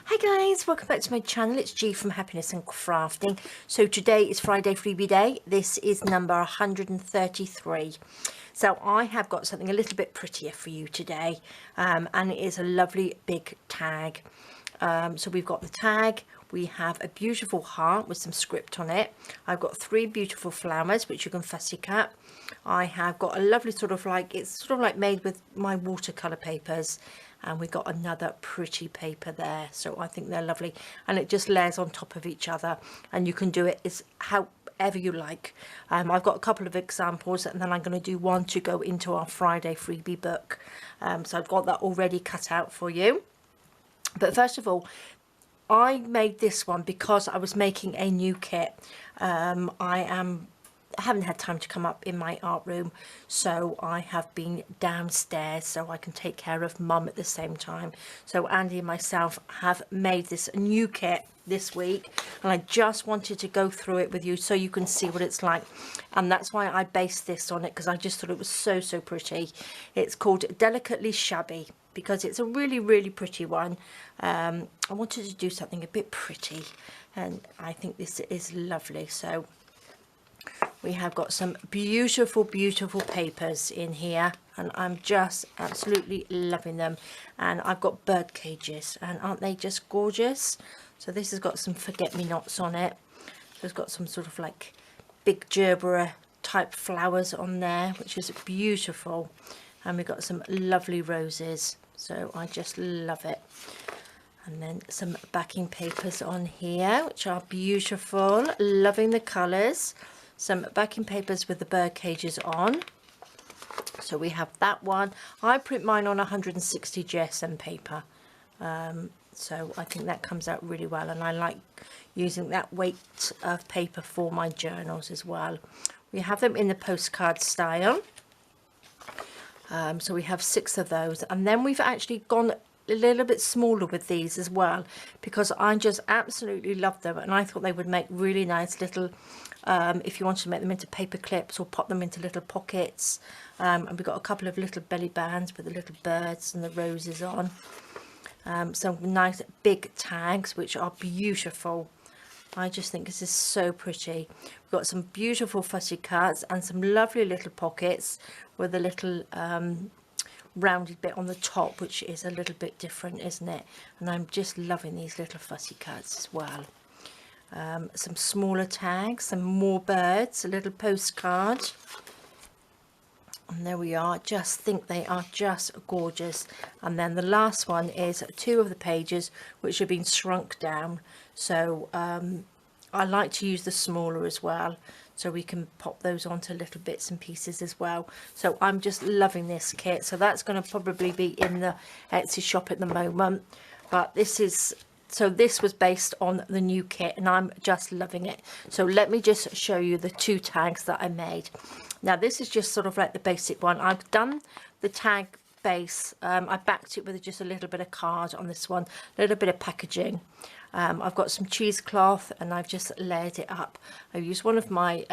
Hi guys, welcome back to my channel. It's G from Happiness and Crafting. So today is Friday Freebie Day. This is number 133. So I have got something a little bit prettier for you today, and it is a lovely big tag. So we've got the tag, we have a beautiful heart with some script on it. I've got 3 beautiful flowers which you can fussy cut. I have got a lovely sort of like, it's sort of like made with my watercolor papers, and we got another pretty paper there, so I think they're lovely, and it just layers on top of each other, and you can do it as however you like. I've got a couple of examples, and then I'm going to do one to go into our Friday freebie book, so I've got that already cut out for you. But first of all, I made this one because I was making a new kit. I haven't had time to come up in my art room, so I have been downstairs so I can take care of mum at the same time. So Andy and myself have made this new kit this week, and I just wanted to go through it with you so you can see what it's like, and that's why I based this on it, because I just thought it was so pretty. It's called Delicately Shabby because it's a really pretty one. I wanted to do something a bit pretty, and I think this is lovely. So we have got some beautiful papers in here, and I'm just absolutely loving them. And I've got bird cages, and aren't they just gorgeous? So this has got some forget-me-nots on it. So it's got some sort of like big gerbera type flowers on there, which is beautiful. And we've got some lovely roses, so I just love it. And then some backing papers on here, which are beautiful, loving the colours. Some backing papers with the bird cages on, so we have that one. I print mine on 160 GSM paper, so I think that comes out really well, and I like using that weight of paper for my journals as well. We have them in the postcard style, so we have 6 of those, and then we've actually gone a little bit smaller with these as well, because I just absolutely love them, and I thought they would make really nice little if you wanted to make them into paper clips or pop them into little pockets. And we've got a couple of little belly bands with the little birds and the roses on. Some nice big tags which are beautiful. I just think this is so pretty. We've got some beautiful fussy cuts and some lovely little pockets with a little rounded bit on the top, which is a little bit different, isn't it? And I'm just loving these little fussy cuts as well. Some smaller tags, some more birds, a little postcard, and there we are. Just think they are just gorgeous. And then the last one is 2 of the pages which have been shrunk down, so I like to use the smaller as well, so we can pop those onto little bits and pieces as well. So I'm just loving this kit, so that's going to probably be in the Etsy shop at the moment, but this is, so this was based on the new kit, and I'm just loving it. So let me just show you the 2 tags that I made. Now this is just sort of like the basic one. I've done the tag base, I backed it with just a little bit of card on this one, a little bit of packaging. I've got some cheesecloth, and I've just layered it up. I used one of my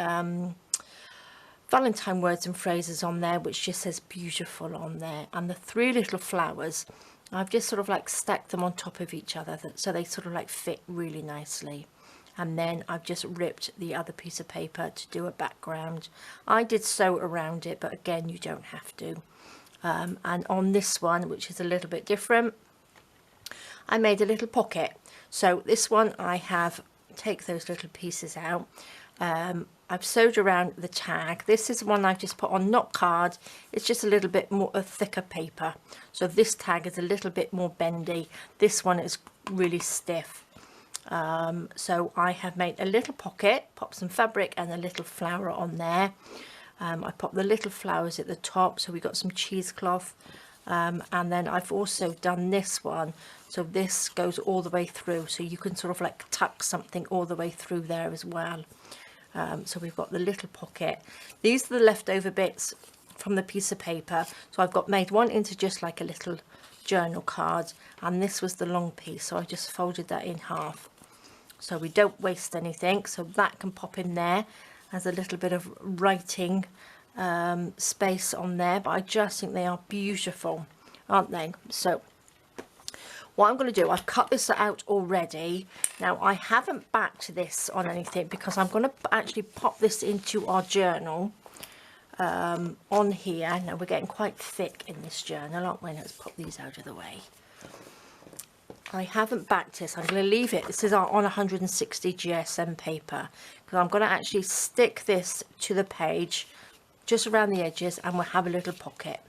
Valentine words and phrases on there, which just says beautiful on there, and the 3 little flowers, I've just sort of like stacked them on top of each other, so they sort of like fit really nicely. And then I've just ripped the other piece of paper to do a background. I did sew around it, but again, you don't have to. And on this one, which is a little bit different, I made a little pocket. So this one, I have take those little pieces out. I've sewed around the tag. This is one I've just put on, not card, it's just a little bit more of thicker paper. So this tag is a little bit more bendy. This one is really stiff. So I have made a little pocket, popped some fabric and a little flower on there. I popped the little flowers at the top, so we got some cheesecloth. And then I've also done this one, so this goes all the way through, so you can sort of like tuck something all the way through there as well. So we've got the little pocket. These are the leftover bits from the piece of paper, so I've got made one into just like a little journal card, and this was the long piece, so I just folded that in half so we don't waste anything. So that can pop in there as a little bit of writing space on there, but I just think they are beautiful, aren't they? So what I'm going to do, I've cut this out already. Now I haven't backed this on anything because I'm going to actually pop this into our journal on here. Now we're getting quite thick in this journal, aren't we? Let's pop these out of the way. I haven't backed this. I'm going to leave it. This is on 160 GSM paper because I'm going to actually stick this to the page just around the edges, and we'll have a little pocket.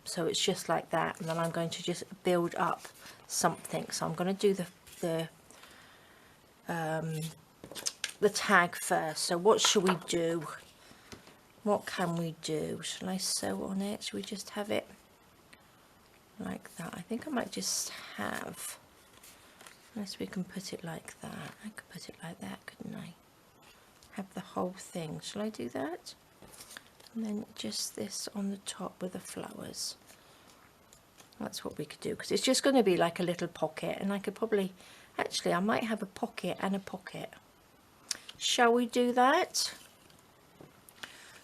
So it's just like that, and then I'm going to just build up something. So I'm going to do the tag first. So what should we do? What can we do? Shall I sew on it? Should we just have it like that? I think I might just have, unless we can put it like that. I could put it like that, couldn't I? Have the whole thing. Shall I do that? And then just this on the top with the flowers. That's what we could do, because it's just going to be like a little pocket, and I could probably, actually I might have a pocket and a pocket. Shall we do that?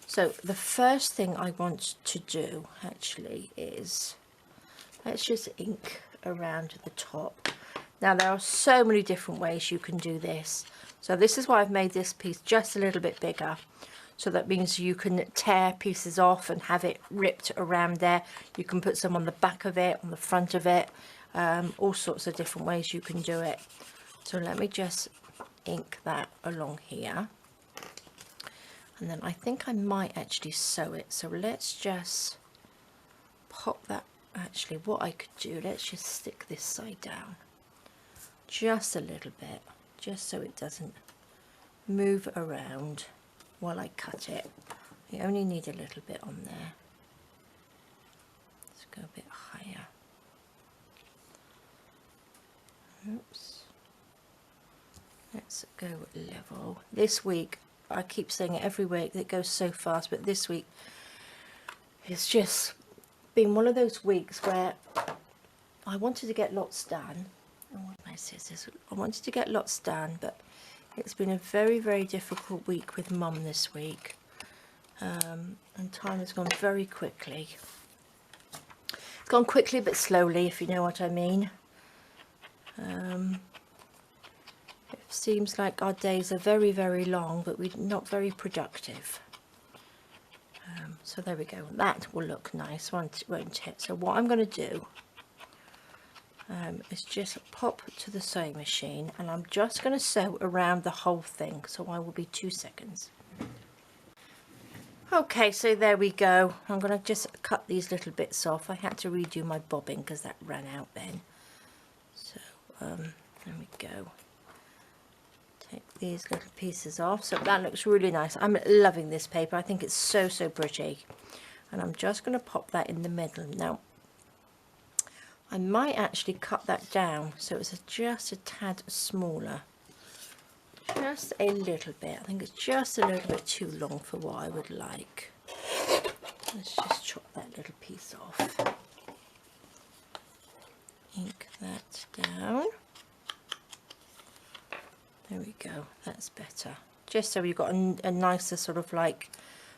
So the first thing I want to do actually is, let's just ink around the top. Now there are so many different ways you can do this. So this is why I've made this piece just a little bit bigger. So that means you can tear pieces off and have it ripped around there. You can put some on the back of it, on the front of it, all sorts of different ways you can do it. So let me just ink that along here. And then I think I might actually sew it. So let's just pop that. Actually, what I could do, let's just stick this side down just a little bit, just so it doesn't move around while I cut it. You only need a little bit on there. Let's go a bit higher. Oops. Let's go level. This week, I keep saying it every week, it goes so fast, but this week it's just been one of those weeks where I wanted to get lots done. Oh, what my scissors. I wanted to get lots done, but it's been a very, very difficult week with Mum this week, and time has gone very quickly. It's gone quickly but slowly, if you know what I mean. It seems like our days are very, very long, but we're not very productive. So there we go. That will look nice, won't it? So what I'm going to do is just pop to the sewing machine, and I'm just going to sew around the whole thing. So I will be 2 seconds. Okay, so there we go. I'm going to just cut these little bits off. I had to redo my bobbin because that ran out then. So there we go. Take these little pieces off. So that looks really nice. I'm loving this paper. I think it's so, so pretty. And I'm just going to pop that in the middle. Now, I might actually cut that down so it's just a tad smaller. Just a little bit. I think it's just a little bit too long for what I would like. Let's just chop that little piece off. Ink that down. There we go, that's better. Just so you've got a nicer sort of like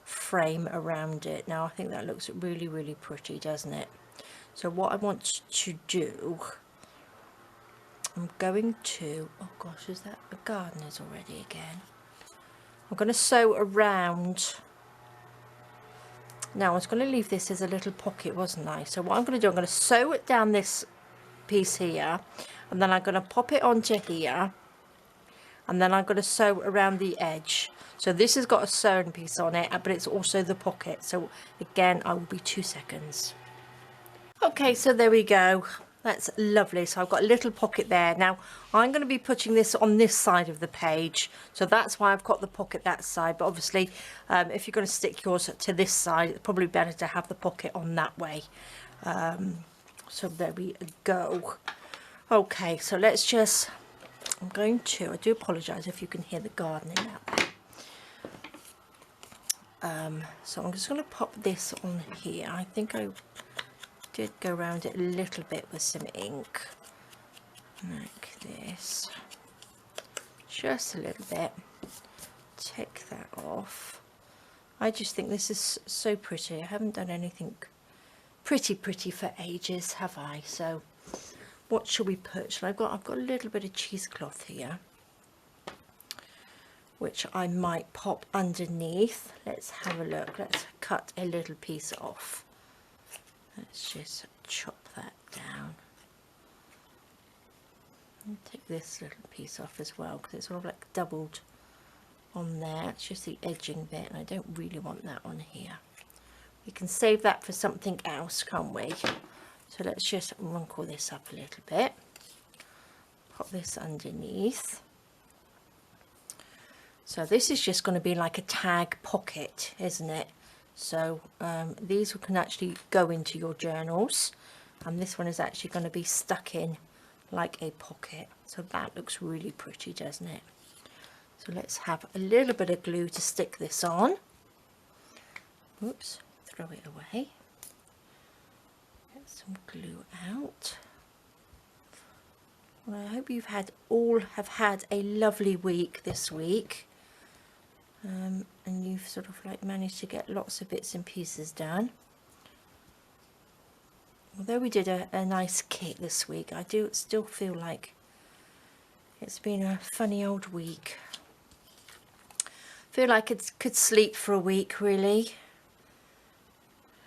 frame around it. Now I think that looks really, really pretty, doesn't it? So what I want to do, I'm going to, oh gosh, is that the gardeners already again? I'm going to sew around. Now I was going to leave this as a little pocket, wasn't I? So what I'm going to do, I'm going to sew it down this piece here, and then I'm going to pop it onto here. And then I'm going to sew around the edge. So this has got a sewn piece on it, but it's also the pocket. So again, I will be 2 seconds. Okay, so there we go. That's lovely. So I've got a little pocket there. Now I'm going to be putting this on this side of the page. So that's why I've got the pocket that side. But obviously, if you're going to stick yours to this side, it's probably better to have the pocket on that way. So there we go. Okay, so let's just... I'm going to, I do apologise if you can hear the gardening out there. So I'm just going to pop this on here. I think I did go around it a little bit with some ink. Like this. Just a little bit. Take that off. I just think this is so pretty. I haven't done anything pretty for ages, have I? So what shall we put? I've got a little bit of cheesecloth here, which I might pop underneath. Let's have a look. Let's cut a little piece off. Let's just chop that down. And take this little piece off as well, because it's sort of like doubled on there. It's just the edging bit, and I don't really want that on here. We can save that for something else, can't we? So let's just wrinkle this up a little bit. Pop this underneath. So this is just going to be like a tag pocket, isn't it? So these can actually go into your journals, and this one is actually going to be stuck in like a pocket. So that looks really pretty, doesn't it? So let's have a little bit of glue to stick this on. Oops, throw it away. Get some glue out. Well, I hope you've all have had a lovely week this week. And you've sort of like managed to get lots of bits and pieces done. Although we did a nice kit this week, I do still feel like it's been a funny old week. Feel like it could sleep for a week, really.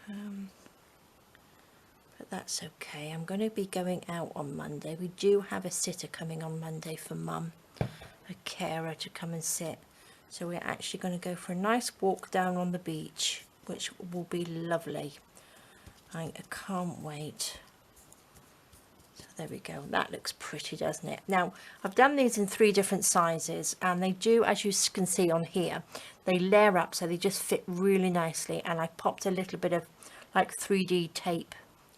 But that's okay. I'm going to be going out on Monday. We do have a sitter coming on Monday for Mum, a carer to come and sit. So we're actually going to go for a nice walk down on the beach, which will be lovely. I can't wait. So there we go. That looks pretty, doesn't it? Now, I've done these in 3 different sizes, and they do, as you can see on here, they layer up, so they just fit really nicely. And I popped a little bit of like 3D tape,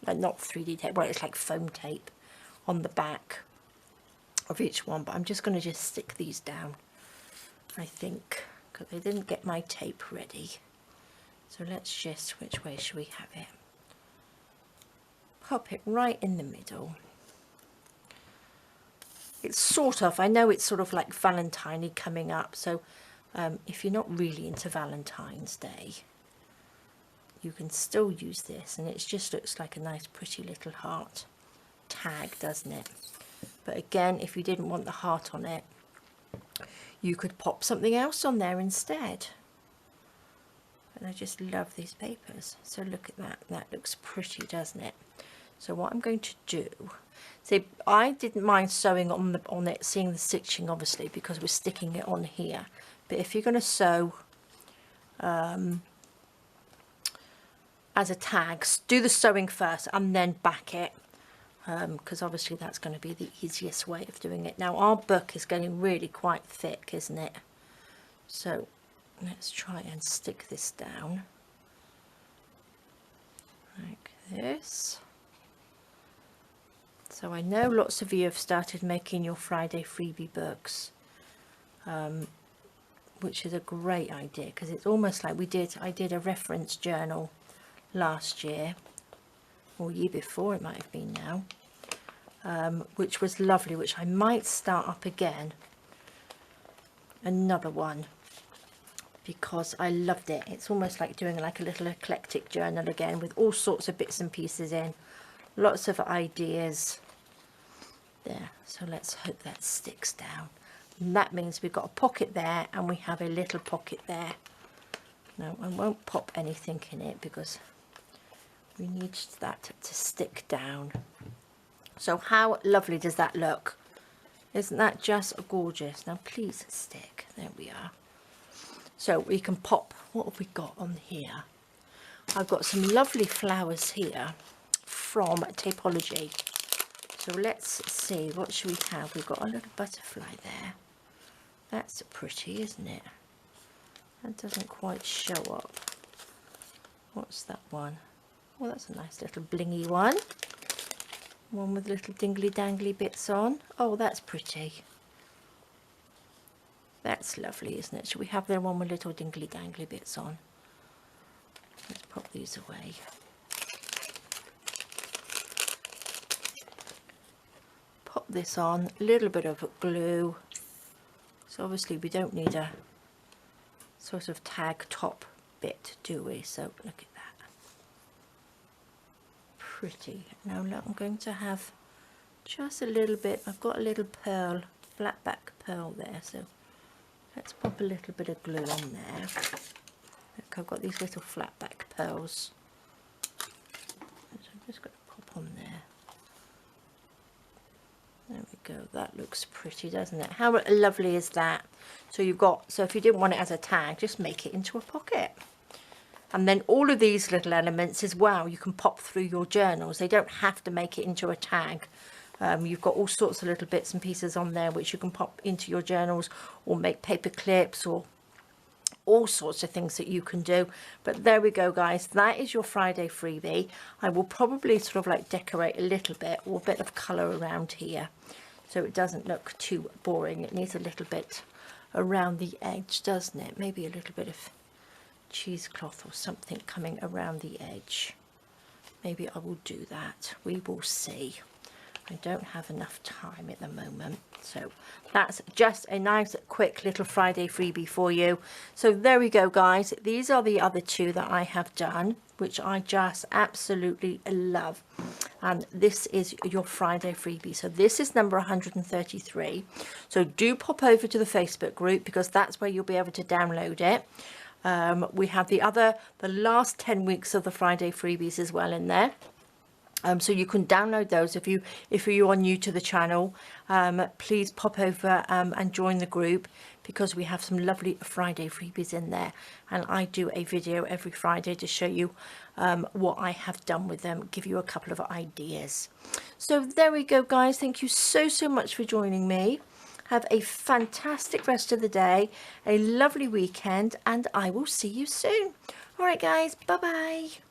not 3D tape, well, it's like foam tape on the back of each one. But I'm just going to just stick these down, I think, because I didn't get my tape ready. So let's just, which way should we have it? Pop it right in the middle. It's sort of, I know it's sort of like Valentine-y coming up, so if you're not really into Valentine's Day, you can still use this, and it just looks like a nice pretty little heart tag, doesn't it? But again, if you didn't want the heart on it, you could pop something else on there instead. And I just love these papers. So look at that. That looks pretty, doesn't it? So what I'm going to do, see, I didn't mind sewing on it, seeing the stitching obviously, because we're sticking it on here. But if you're going to sew as a tag, do the sewing first and then back it, because obviously that's going to be the easiest way of doing it. Now our book is getting really quite thick, isn't it? So let's try and stick this down like this. So I know lots of you have started making your Friday freebie books, which is a great idea, because it's almost like I did a reference journal last year, or year before it might have been now, which was lovely, which I might start up again, another one, because I loved it. It's almost like doing like a little eclectic journal again, with all sorts of bits and pieces in, lots of ideas there. So let's hope that sticks down, and that means we've got a pocket there and we have a little pocket there. Now I won't pop anything in it because we need that to stick down. So how lovely does that look? Isn't that just gorgeous? Now please stick. There we are. So we can pop, what have we got on here? I've got some lovely flowers here from Tapology. So let's see, what should we have? We've got a little butterfly there. That's pretty, isn't it? That doesn't quite show up. What's that one? Oh, that's a nice little blingy one. One with little dingly dangly bits on. Oh, that's pretty. That's lovely, isn't it? Should we have the one with little dingly dangly bits on? Let's pop these away. Pop this on, a little bit of glue. So obviously we don't need a sort of tag top bit, do we? So look at that. Pretty. Now look, I'm going to have just a little bit. I've got a little pearl, flat back pearl there, so let's pop a little bit of glue on there. Look, I've got these little flat back pearls, so I'm just going to pop on there. There we go, that looks pretty, doesn't it? How lovely is that? So you've got, so if you didn't want it as a tag, just make it into a pocket. And then all of these little elements as well, you can pop through your journals. They don't have to make it into a tag. You've got all sorts of little bits and pieces on there which you can pop into your journals, or make paper clips, or all sorts of things that you can do. But there we go, guys, that is your Friday freebie. I will probably sort of like decorate a little bit, or a bit of colour around here, so it doesn't look too boring. It needs a little bit around the edge, doesn't it? Maybe a little bit of cheesecloth or something coming around the edge. Maybe I will do that. We will see. I don't have enough time at the moment, so that's just a nice quick little Friday freebie for you. So there we go, guys. These are the other two that I have done, which I just absolutely love, and this is your Friday freebie. So this is number 133, so do pop over to the Facebook group, because that's where you'll be able to download it. We have the last 10 weeks of the Friday freebies as well in there. So you can download those. If you are new to the channel, please pop over and join the group, because we have some lovely Friday freebies in there, and I do a video every Friday to show you what I have done with them, give you a couple of ideas. So there we go, guys. Thank you so much for joining me. Have a fantastic rest of the day, a lovely weekend, and I will see you soon. All right, guys, bye bye.